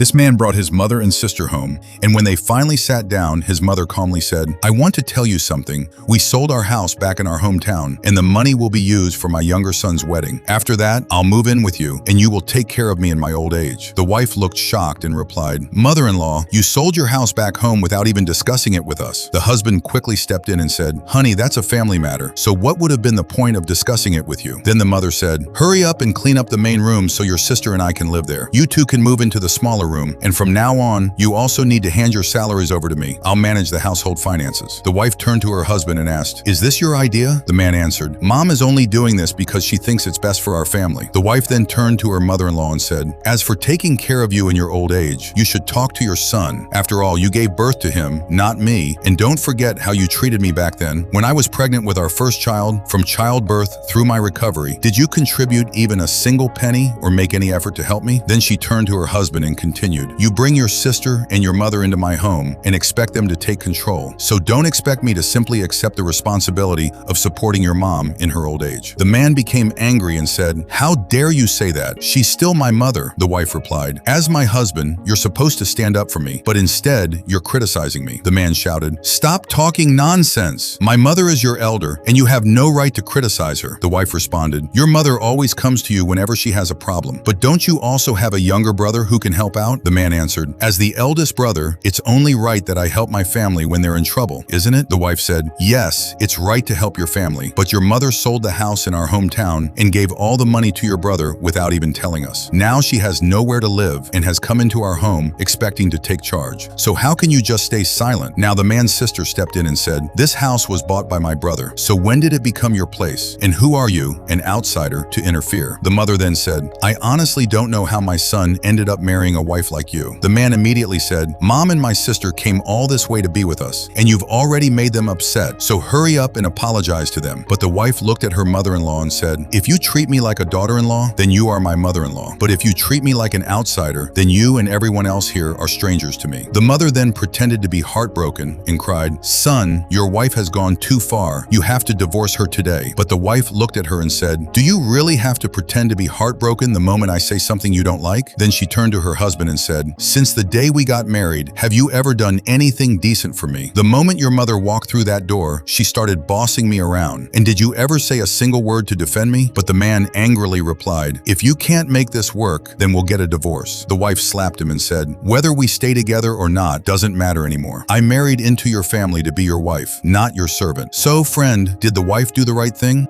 This man brought his mother and sister home, and when they finally sat down, his mother calmly said, "I want to tell you something. We sold our house back in our hometown, and the money will be used for my younger son's wedding. After that, I'll move in with you, and you will take care of me in my old age." The wife looked shocked and replied, "Mother-in-law, you sold your house back home without even discussing it with us." The husband quickly stepped in and said, "Honey, that's a family matter, so what would have been the point of discussing it with you?" Then the mother said, "Hurry up and clean up the main room so your sister and I can live there. You two can move into the smaller room, and from now on, you also need to hand your salaries over to me. I'll manage the household finances." The wife turned to her husband and asked, "Is this your idea?" The man answered, "Mom is only doing this because she thinks it's best for our family." The wife then turned to her mother-in-law and said, "As for taking care of you in your old age, you should talk to your son. After all, you gave birth to him, not me, and don't forget how you treated me back then. When I was pregnant with our first child, from childbirth through my recovery, did you contribute even a single penny or make any effort to help me?" Then she turned to her husband and continued, "You bring your sister and your mother into my home and expect them to take control. So don't expect me to simply accept the responsibility of supporting your mom in her old age." The man became angry and said, "How dare you say that? She's still my mother." The wife replied, "As my husband, you're supposed to stand up for me, but instead, you're criticizing me." The man shouted, "Stop talking nonsense. My mother is your elder, and you have no right to criticize her." The wife responded, "Your mother always comes to you whenever she has a problem, but don't you also have a younger brother who can help out?" The man answered, "As the eldest brother, it's only right that I help my family when they're in trouble, isn't it?" The wife said, "Yes, it's right to help your family, but your mother sold the house in our hometown and gave all the money to your brother without even telling us. Now she has nowhere to live and has come into our home expecting to take charge. So how can you just stay silent?" Now the man's sister stepped in and said, "This house was bought by my brother, so when did it become your place? And who are you, an outsider, to interfere?" The mother then said, "I honestly don't know how my son ended up marrying a wife like you." The man immediately said, "Mom and my sister came all this way to be with us, and you've already made them upset, so hurry up and apologize to them." But the wife looked at her mother-in-law and said, "If you treat me like a daughter-in-law, then you are my mother-in-law. But if you treat me like an outsider, then you and everyone else here are strangers to me." The mother then pretended to be heartbroken and cried, "Son, your wife has gone too far. You have to divorce her today." But the wife looked at her and said, "Do you really have to pretend to be heartbroken the moment I say something you don't like?" Then she turned to her husband and said, "Since the day we got married, have you ever done anything decent for me? The moment your mother walked through that door, she started bossing me around. And did you ever say a single word to defend me?" But the man angrily replied, "If you can't make this work, then we'll get a divorce." The wife slapped him and said, "Whether we stay together or not doesn't matter anymore. I married into your family to be your wife, not your servant." So, friend, did the wife do the right thing?